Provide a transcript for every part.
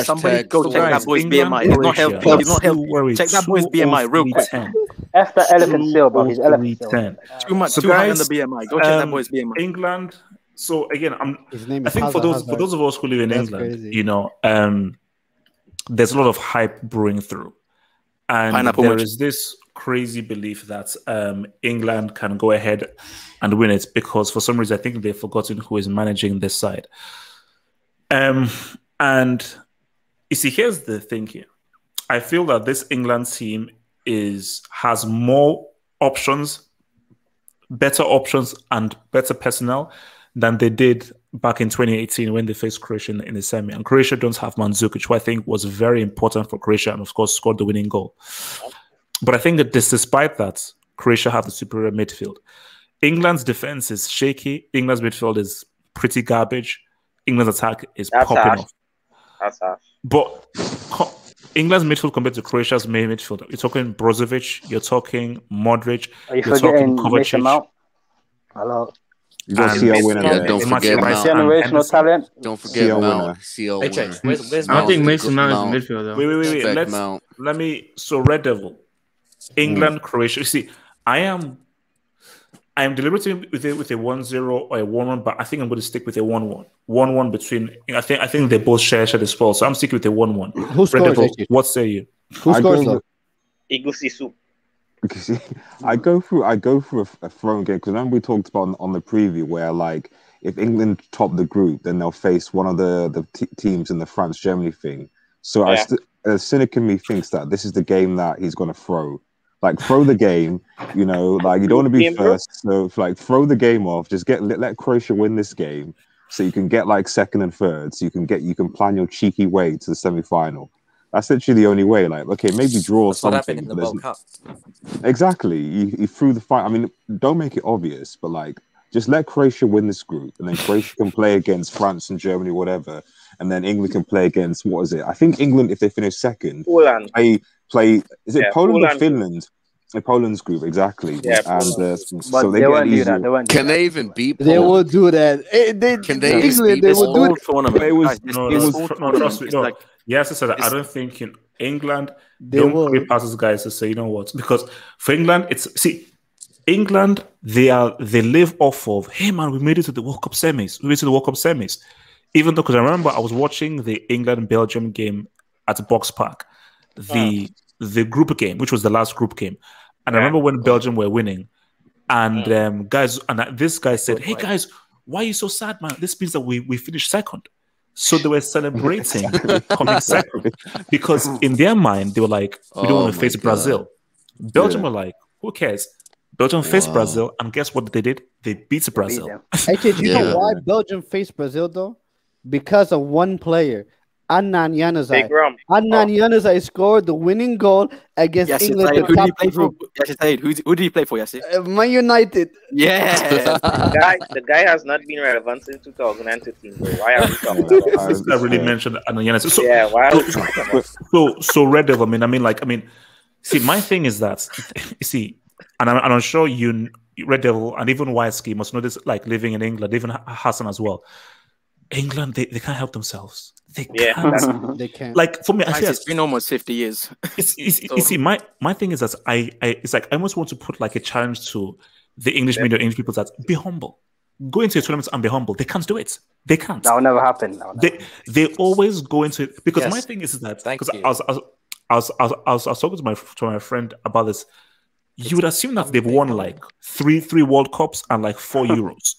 Somebody go So check guys, that boy's England, BMI. He's not Croatia, healthy. He's not healthy. 2 Check that boy's BMI real quick. 10. F the elephant seal, bro. He's elephant seal. 10. Too So high on the guys, BMI. Go check that boy's BMI. England. So again, His name I is think for Hazard. those of us who live in That's England, crazy. you know, there's a lot of hype brewing through, and Pineapple there munch. is this crazy belief that England can go ahead and win it because for some reason I think they've forgotten who is managing this side. And you see, here's the thing here. I feel that this England team has more options, better options, and better personnel than they did back in 2018 when they faced Croatia in the semi. And Croatia don't have Mandzukic, who I think was very important for Croatia and, of course, scored the winning goal. But I think that despite that, Croatia have the superior midfield. England's defense is shaky. England's midfield is pretty garbage. England's attack is popping off. That's harsh. But England's midfield compared to Croatia's main midfield, you're talking Brozovic, you're talking Modric, Are you you're talking forgetting Mason Kovacic. Mount? Hello. You got CL winner. Yeah, don't forget Mount. Generational talent. Don't forget CL winner. Mount. CL Hey, winner. Chase, where's I don't think Mason Mount Mount. is midfield though. Wait. Respect Mount. Let me. So Red Devil, England, Croatia. You see, I am deliberating with a 1-0 or a 1-1, but I think I'm going to stick with a 1-1. 1-1 between. I think they both share the spoil, so I'm sticking with a 1-1. Who Red scores? Devil, Actually? what say you? Who scores though? Igusi soup. I go through a throwing game because remember we talked about on the preview where like if England top the group, then they'll face one of the teams in the France-Germany thing. So a cynic in me thinks that this is the game that he's going to throw. Like throw the game, you know, like you don't want to be first. So like throw the game off. Just let Croatia win this game, so you can get like second and third. So you can plan your cheeky way to the semi-final. That's literally the only way. Like, okay, maybe draw That's what something. happened in the World Cup. Exactly. You threw the fight. I mean, don't make it obvious, but like, just let Croatia win this group, and then Croatia can play against France and Germany, whatever, and then England can play against what is it? I think England, if they finish second, Poland. play. Is it Poland or Poland. Finland? Poland's group, exactly. Yeah, and But so they won't do that. They won't do Can that. they even beat They Poland? will do that. Can they England, beat they this will do All that. tournament. It was- Guys, No, this no, all no, tournament. trust me. It's No. like Yes, I said that. I don't think in England They don't will. creep passes guys to say, you know what? Because for England, England, they live off of, hey man, we made it to the World Cup semis. We made it to the World Cup semis. Even though, because I remember I was watching the England-Belgium game at Box Park, the group game, which was the last group game. And I remember when Belgium were winning, and this guy said, hey guys, why are you so sad, man? This means that we finished second. So they were celebrating coming second because in their mind, they were like, we don't want to face Brazil. Belgium were like, who cares? Belgium faced Brazil, and guess what they did? They beat Brazil. Actually, do you know why Belgium faced Brazil though? Because of one player, Adnan Big Januzaj. Rum. Adnan Januzaj scored the winning goal against Yassir England. Said, to who did he top play the for? group. Yassir Said, who did he play for, Yassir? Man United. Yeah. The guy has not been relevant since 2015. Bro. Why are we talking about This guy really mentioned Yanis. So, Yeah, why are we talking about so Red Devil. I mean, see, my thing is that you see, and I'm sure you, Red Devil, and even Whitesky must know this. Like living in England, even Hassan as well. England, they can't help themselves. They can't. They can't. Like for me, I Guys, feel it's been almost 50 years. you see, my thing is that it's like I almost want to put like a challenge to the English media, English people that be humble. Go into a tournament and be humble. They can't do it. They can't. That will never happen. They always go into it because Yes. my thing is that Thank because you. I was talking to my friend about this. You would assume that they've won like three World Cups and like 4 Euros.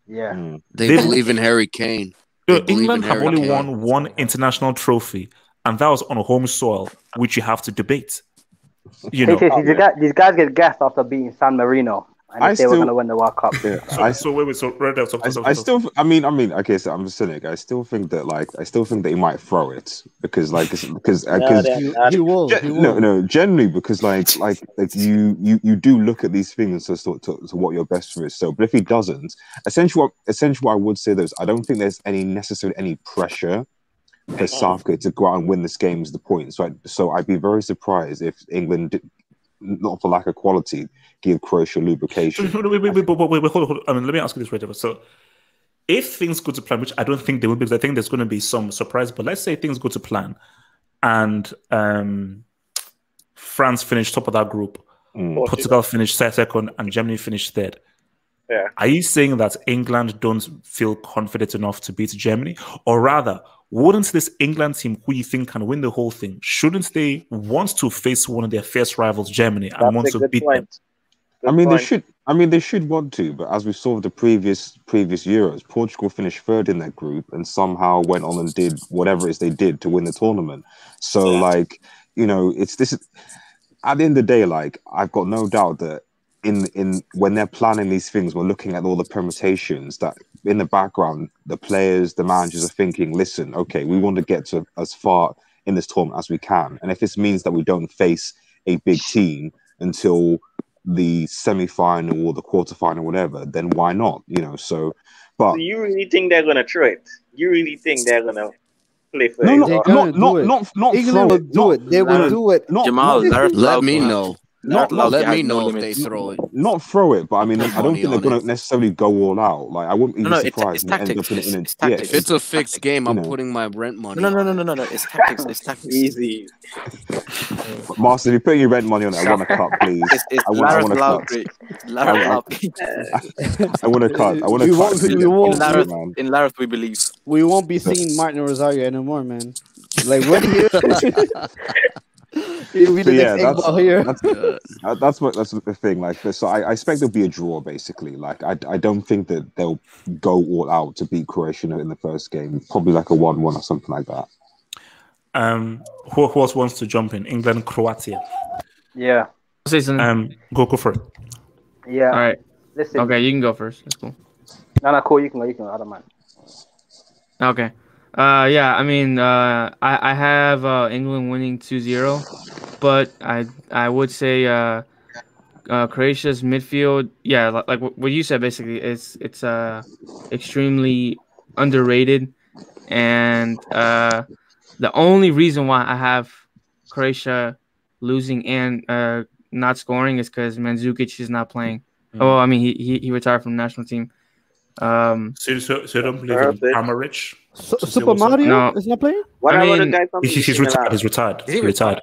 Yeah. They believe in Harry Kane. They believe England in have Harry only Kane. won one international trophy, and that was on home soil, which you have to debate. You know, These guys get gassed after beating San Marino, and they say we're going to win the World Cup. so Red Devil, okay, so I'm a cynic. I still think that he might throw it because He will. no, generally because like you do look at these things as to what your best for is. So, but if he doesn't, essentially what I would say is I don't think there's necessarily any pressure for Southgate to go out and win this game is the point. So I'd be very surprised if England, not for lack of quality, give Croatia lubrication. Wait, hold on. I mean, let me ask you this, Red Devil. So if things go to plan, which I don't think they will, because I think there's going to be some surprise. But let's say things go to plan, and France finished top of that group, Portugal finished second, and Germany finished third. Yeah. Are you saying that England don't feel confident enough to beat Germany? Or rather, wouldn't this England team, who you think can win the whole thing, shouldn't they want to face one of their fierce rivals, Germany, and want to beat them? They should. They should want to, but as we saw with the previous Euros, Portugal finished third in that group and somehow went on and did whatever it is they did to win the tournament. So, it's this. At the end of the day, I've got no doubt that in when they're planning these things, we're looking at all the permutations that in the background, the players, the managers are thinking, listen, okay, we want to get to as far in this tournament as we can. And if this means that we don't face a big team until the semi-final or the quarter-final, whatever, then why not? So you really think they're going to throw it? You really think they're going to play for it? Not England will do it. They will do it. Jamal, let me know. Let me know if they throw it. Not throw it, but I don't think they're going to necessarily go all out. I wouldn't be surprised. It's tactics. If it's a fixed game, I'm putting my rent money. No. It's tactics. It's tactics. Easy. Master, if you're putting your rent money on it, I want a cut, please. I want a cut. I want a cut. I want a cut. In Lareth, we believe. We won't be seeing Martin Rosario anymore, man. What do you? That's the thing. So I expect there'll be a draw, basically. I don't think that they'll go all out to beat Croatia in the first game. Probably like a 1-1 or something like that. Who else wants to jump in? England, Croatia. Yeah. Say something. Go for it. Yeah. All right. Listen. Okay, you can go first. That's cool. No, cool. You can go. I don't mind. Okay. Yeah, I have England winning 2-0, but I would say Croatia's midfield, like what you said, basically, it's extremely underrated, and the only reason why I have Croatia losing and not scoring is because Mandzukic is not playing. Oh, he retired from the national team. So you don't believe in Kramaric? Super Mario is not playing? What about the guy from he's retired. He's retired. He retired.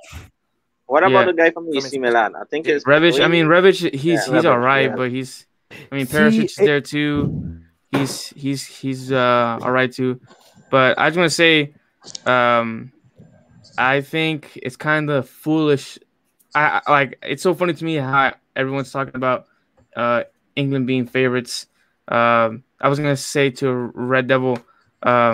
What about the guy from AC Milan? I think it's Rebic. Rebic. He's all right, but he's. Perisic is there too. He's all right too. But I just want to say, I think it's kind of foolish. It's so funny to me how everyone's talking about England being favorites. I was gonna say to Red Devil. I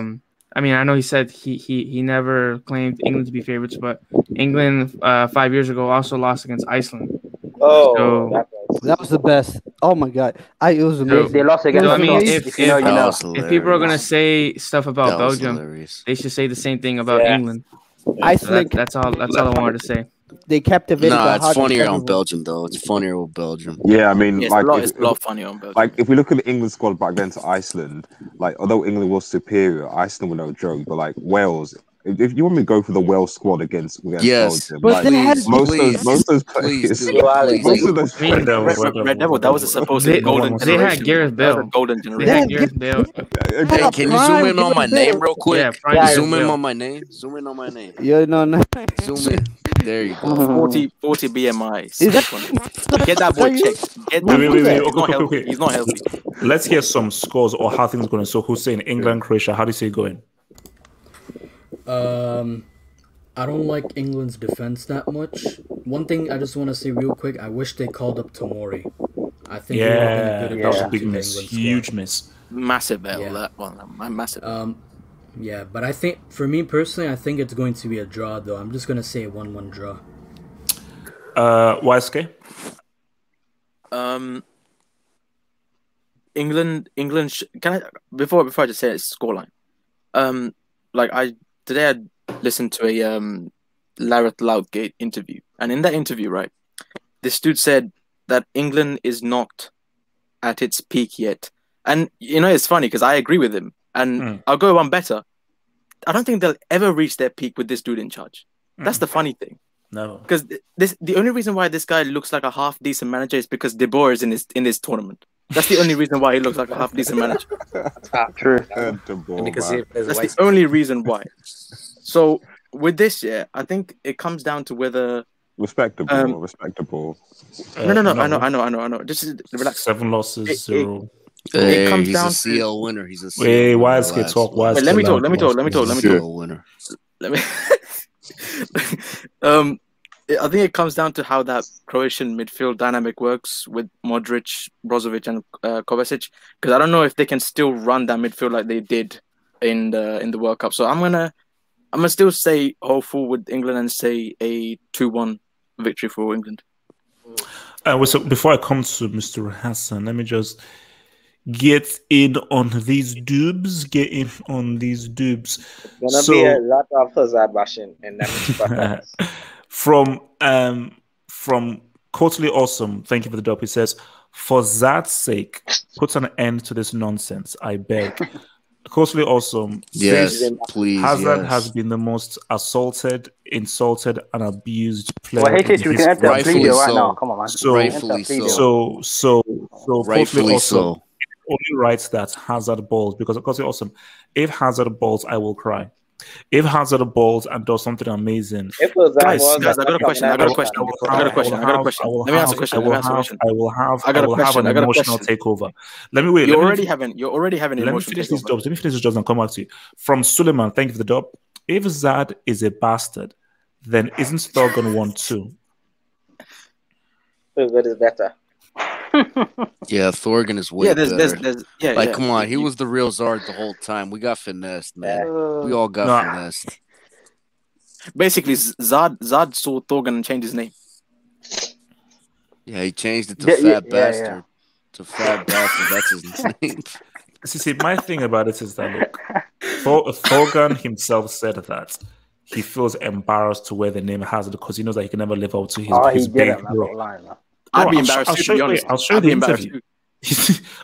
know he said he never claimed England to be favorites, but England 5 years ago also lost against Iceland. Oh, so, that was the best. Oh my god, it was amazing. They lost against. If people are gonna say stuff about Belgium, they should say the same thing about England. Iceland. That's all I wanted to say. They captivated. It's funnier on Belgium, though. It's funnier with Belgium. Yeah, it's a lot funnier on Belgium. If we look at the England squad back then to Iceland, although England was superior, Iceland were no joke. But Wales, if you want me to go for the Wales squad against Belgium, but they had most of those players. Red Devil, that was a supposed golden generation. They had Gareth Bale. Golden generation. Hey, can you zoom in on my name real quick? Zoom in on my name. Yeah, no. Zoom in. There you go. 40 BMI. Get that boy checked. Wait. He's not healthy. Let's hear some scores or how things are going. So who's saying England, Croatia? How do you see it going? I don't like England's defense that much. One thing I just want to say real quick, I wish they called up Tomori. I think that was a big miss. Huge miss. Massive L, that one. Massive. Yeah, but I think, for me personally, I think it's going to be a draw, though. I'm just going to say a 1-1 draw. YSK? England. Can I before I just say it, scoreline? Today I listened to a Lareth Southgate interview, and in that interview, right, this dude said that England is not at its peak yet, and it's funny because I agree with him. And I'll go one better. I don't think they'll ever reach their peak with this dude in charge. That's the funny thing. No. Because the only reason why this guy looks like a half decent manager is because De Boer is in this tournament. That's the only reason why he looks like a half decent manager. True. And because he plays That's white the only reason why. So with this, I think it comes down to whether respectable. No. I know. Just relax. 7 losses, 0. Hey, comes he's down a to- CL winner. He's a CL Wait, winner. why is he talk? Why is Wait, let me he talk. loud? CL winner. Let me. I think it comes down to how that Croatian midfield dynamic works with Modric, Brozovic, and Kovacic. Because I don't know if they can still run that midfield like they did in the World Cup. So I'm gonna still say hopeful with England and say a 2-1 victory for England. So before I come to Mr. Hassan, let me just get in on these dubs. Gonna be a lot of Hazard bashing in that. From Totally Awesome, thank you for the dub. He says, for Zad's sake, put an end to this nonsense, I beg. Totally Awesome. Yes, please. Hazard yes. has been the most assaulted, insulted, and abused player. Well, HH, we can enter a plea deal right now. Come on, man. Rightfully so. Rightfully so. Only writes that Hazard balls because of course, awesome. If Hazard balls, I will cry. If Hazard balls and does something amazing, guys, I got a question. Let me ask a question. I will have an emotional takeover. Let me wait. You're already having an Let me emotional finish these jobs. Let me finish these jobs and come back to you. From Suleiman, thank you for the job. If Zad is a bastard, then isn't Thorgan 1-2? That is better. Yeah, Thorgan is way better. There's come on, he was the real Zard the whole time. We got finessed, man. We all got finessed. Basically, Zad saw Thorgan and changed his name. Yeah, he changed it to Fat Bastard. To Fat Bastard, that's his name. See, my thing about it is that look, Thorgan himself said that he feels embarrassed to wear the name Hazard because he knows that he can never live up to his big role. I'd be embarrassed too, to be honest. I'll show you the interview.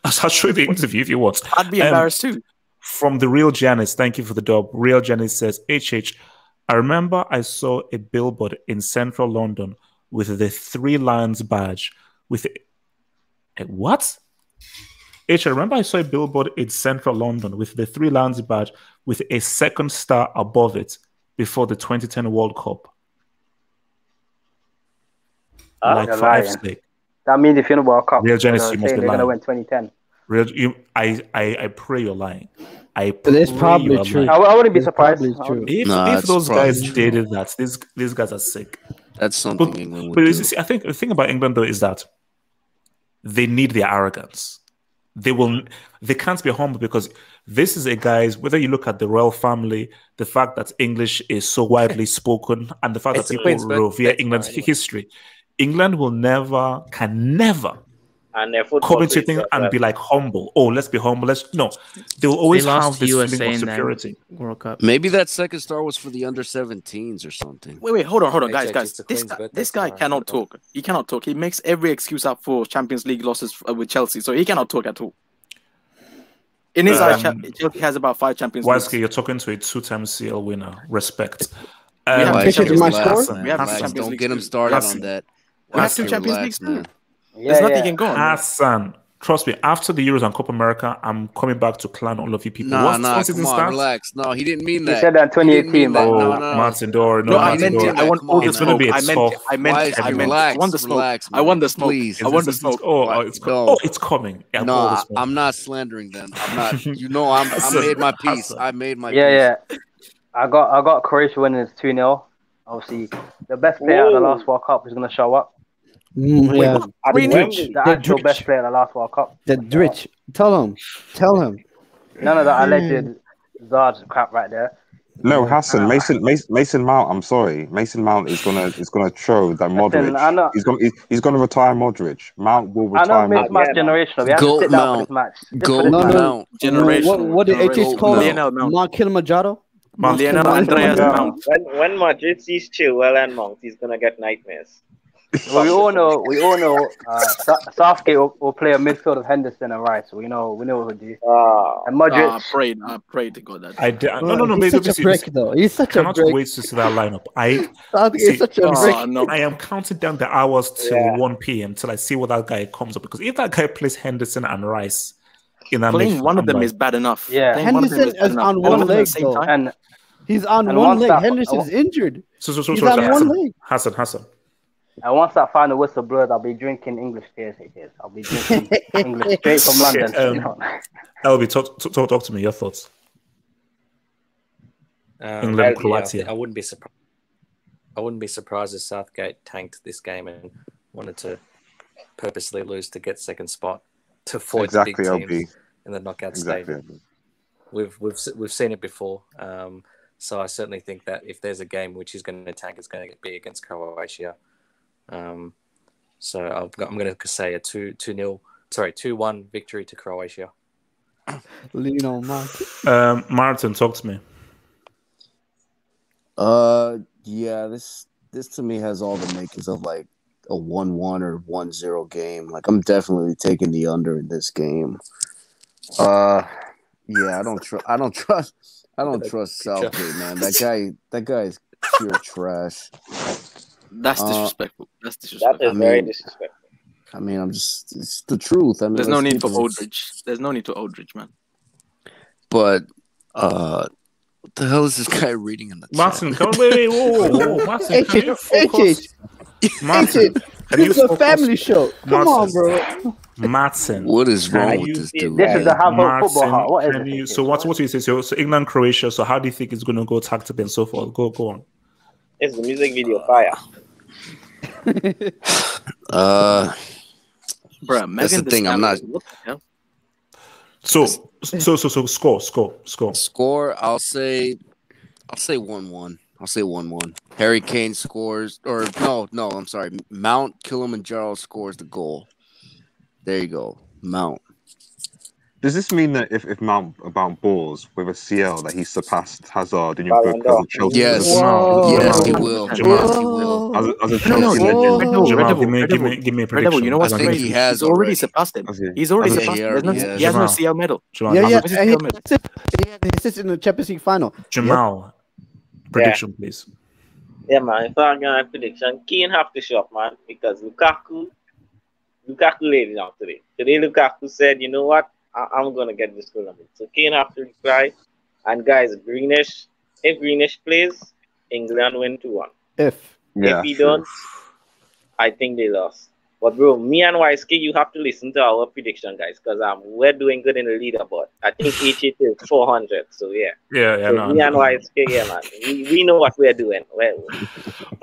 I'll show you the interview if you want. I'd be embarrassed too. From the Real Janice, thank you for the dub. Real Janice says, HH, I remember I saw a billboard in central London with the 3 Lions badge. With a what? I remember I saw a billboard in central London with the 3 Lions badge with a 2nd star above it before the 2010 World Cup. Like for F's sake. That means if you're in the World Cup, Real Genesis, you must be they're going to lying. win 2010. I pray you're lying. It's probably true. I wouldn't be surprised. If those guys did that, these guys are sick. That's something England would do. You see, I think the thing about England though is that they need their arrogance. They can't be humble because this is a guys, whether you look at the royal family, the fact that English is so widely spoken, and the fact that people revere England's history. England can never come into things and be like humble. Oh, let's be humble. They will always have this feeling of superiority. World Cup. Maybe that 2nd star was for the under-17s or something. Wait, hold on, guys. This guy cannot talk. He cannot talk. He makes every excuse up for Champions League losses with Chelsea, so he cannot talk at all. In his eyes, Chelsea has about 5 Champions Leagues. You're talking to a 2-time CL winner. Respect. We have 2 Champions Leagues. Don't get him started on that. We have 2 Champions Leagues too. There's nothing can go on. Hassan, trust me, after the Euros and Copa America, I'm coming back to clan all of you people. Come on, relax. No, he didn't mean that. He said that in 2018, man. No. Martin Dor. I meant it. I want all the smoke. I want the smoke. Please. I want the smoke. It's coming. No, I'm not slandering then. I'm not. You know, I made my peace. I made my peace. Yeah. I got Croatia winning it 2-0. Obviously, the best player at the last World Cup is going to show up. The actual best player at the last World Cup. The Drich. Tell him. None of that alleged Zard crap right there. No, Hassan, Mason Mount. I'm sorry, Mason Mount is gonna show that Modric. He's gonna retire Modric. Mount will retire. I know mismatch generational. We have to sit down for this match. Mount. Generational. What did HH call Mount Kilimanjaro? Lionel Andreas Mount. When Madrid sees Chilwell and Mount, he's gonna get nightmares. Well, we all know. Southgate will play a midfield of Henderson and Rice. So we know what we'll do. And Modric. I prayed to God that. No. He's such a brick, though. He's such a brick. Cannot wait to see that lineup. Southgate's such a brick. No. I am counting down the hours till 1 p.m. till I see what that guy comes up. Because if that guy plays Henderson and Rice in that playing one of them is bad enough. Yeah, Henderson is on one leg though, and he's on one leg. Henderson's injured. So he's on one leg. Hassan. And once that final whistle blows, I'll be drinking English beers. I'll be drinking English straight from London. LB, talk to me. Your thoughts. England, Croatia. I wouldn't be surprised. I wouldn't be surprised if Southgate tanked this game and wanted to purposely lose to get second spot to avoid the big teams in the knockout stage. We've seen it before. So I certainly think that if there's a game which he's going to tank, it's going to be against Croatia. So I'm going to say a 2-1 victory to Croatia. Lean on Martin. Martin, talk to me. Yeah, this to me has all the makings of like a 1-1 or 1-0 game. Like I'm definitely taking the under in this game. Yeah, I don't trust Southgate, man. That guy is pure trash. That's disrespectful. That's disrespectful. That is very disrespectful. I mean, it's the truth. I mean, there's no need for Aldridge. There's no need to Aldridge, man. But what the hell is this guy reading in the Martin, come wait, whoa. Martin, can you focus? Martin, this is a family show. Come on, bro. Martin, what is wrong with this dude? This is the Hangout football. What is it? So what do you say? So England, Croatia. So how do you think it's going to go tactically and so forth? Go on. It's the music video fire. Bro, that's the thing. I'm not. So score. Score. I'll say 1-1. I'll say 1-1. Harry Kane scores, or no. I'm sorry. Mount Kilimanjaro scores the goal. There you go, Mount. Does this mean that if Mount balls with a CL that he surpassed Hazard in your book as a Chelsea? Yes, yes, he will. Jamal. As a Chelsea legend. Jamal, give me a prediction. You know what's crazy? He's already surpassed him. He's already surpassed him. He has no CL medal. Yeah. He sits in the Champions League final. Jamal, prediction, please. Yeah, man. If I'm going to prediction, Kane have to show up, man, because Lukaku laid it down today. Today, Lukaku said, you know what? I'm going to get this tournament. So Kane have to reply. And guys, if Greenish plays, England win 2-1. If he don't, I think they lost. But bro, me and YSK, you have to listen to our prediction, guys, because we're doing good in the leaderboard. I think each is 400. So yeah. So me and YSK, yeah, man. We know what we're doing.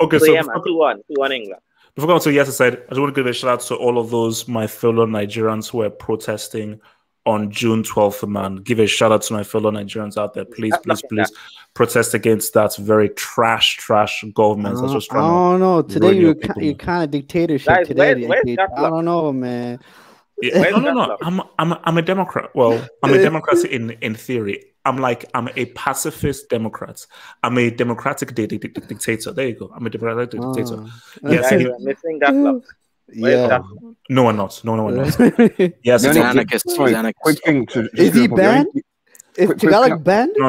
Okay, so yeah, man, 2-1 England. Before going to yes side, I just want to give a shout out to all of those my fellow Nigerians who were protesting on June 12th, man. Give a shout out to my fellow Nigerians out there. Please protest against that very trash government. I don't know. Today you kind of dictatorship. Guys, today. I don't know, man. Yeah, no. I'm a Democrat. Well, I'm a Democrat in theory. I'm a pacifist Democrat. I'm a democratic dictator. There you go. I'm a democratic dictator. Yes, you're missing that love. Yeah. No, one not. Yes, he's anarchist. Quick thing. Is he banned? Is Tagalog banned? No.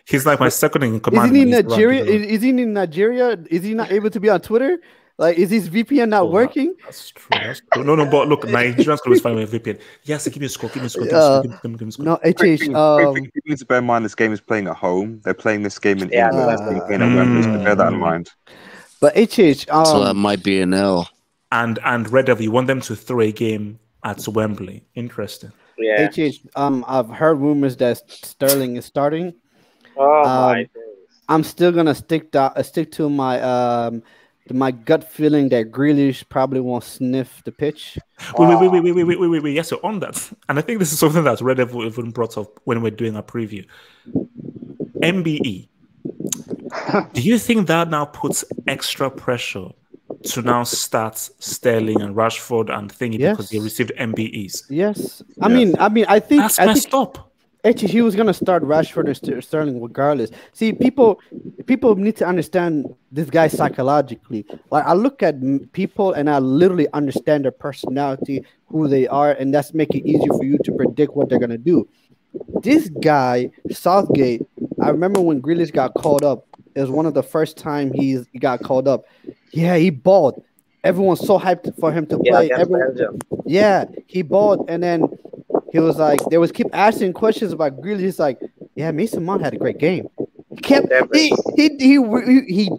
He's like my second in command. Is he in Nigeria? Is he in Nigeria? Is he not able to be on Twitter? Like, is his VPN not working? That's true. No, but look, Nigerians can always find my VPN. Yes, give me a score. Give me a score. No, HH. You need to bear in mind this game is playing at home. They're playing this game in England. Playing at Wembley, so bear that in mind. But HH. So that might be an L. And Red Devil, you want them to throw a game at Wembley. Interesting. Yeah. HH, I've heard rumors that Sterling is starting. Oh my goodness. I'm still gonna stick to my gut feeling that Grealish probably won't sniff the pitch. Wait. Yes, so on that, and I think this is something that Red Devil even brought up when we're doing a preview. MBE. Do you think that now puts extra pressure to now start Sterling and Rashford and thingy because they received MBEs? Yes. I mean, I think that's messed up. Actually, he was gonna start Rashford or Sterling regardless. See, people need to understand this guy psychologically. Like, I look at people and I literally understand their personality, who they are, and that's make it easier for you to predict what they're gonna do. This guy, Southgate, I remember when Grealish got called up. It was one of the first time he got called up. Yeah, he balled. Everyone's so hyped for him to play. Yeah, he balled, and then he was like, they was keep asking questions about Grealish. He's like, yeah, Mason Mount had a great game. He kept he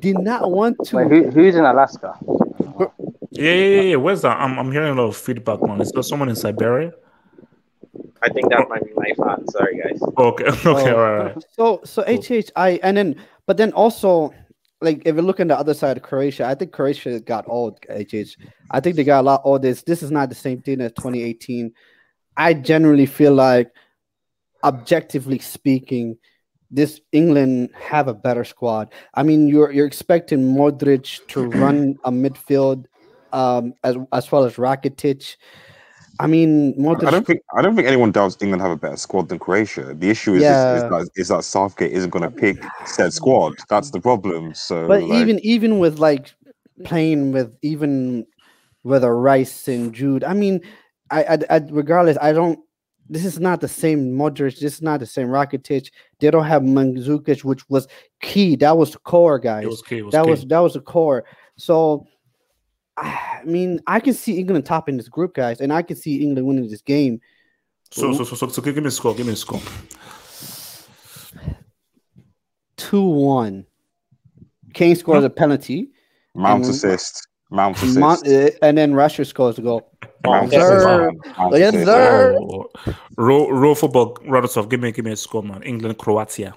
did not want to. Wait, who's in Alaska? Yeah. Where's that? I'm hearing a lot of feedback, man. Is there someone in Siberia? I think that might be my fan. Sorry, guys. Okay, all right. So but then also, like, if you look on the other side of Croatia, I think Croatia got old. I think they got a lot old. This is not the same thing as 2018. I generally feel like, objectively speaking, this England have a better squad. I mean, you're expecting Modric to run a midfield, as well as Rakitic. I mean, Modric, I don't think anyone doubts England have a better squad than Croatia. The issue is that Southgate isn't going to pick said squad. That's the problem. So, but even with like playing with a Rice and Jude, I mean, I regardless, I don't. This is not the same Modric. This is not the same Rakitic. They don't have Mandzukic, which was key. That was the core, guys. That was the core. So, I mean, I can see England topping this group, guys, and I can see England winning this game. So give me a score. 2-1. Kane scores a penalty. Mount assist. And then Rashford scores a goal. Yes, sir. Raw football, Radosov. Give me a score, man. England, Croatia.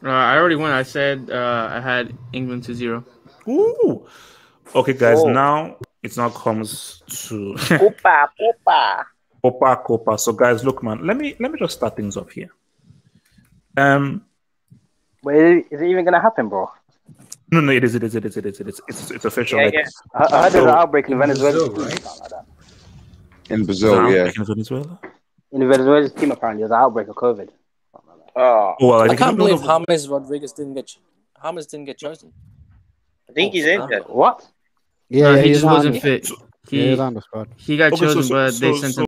I already won. I said I had England 2-0. Ooh. Okay, guys. Now it comes to Copa. So, guys, look, man. Let me just start things off here. Wait, is it even gonna happen, bro? No, it is. It's official. Yeah, yeah. I heard there's an outbreak in Venezuela, right? In Brazil, yeah. In Venezuela? In the Venezuela's team, apparently, there's an outbreak of COVID. I can't believe James Rodriguez didn't get chosen. I think he's injured. What? Yeah, he just wasn't fit. He was on the squad. He got chosen, but they sent him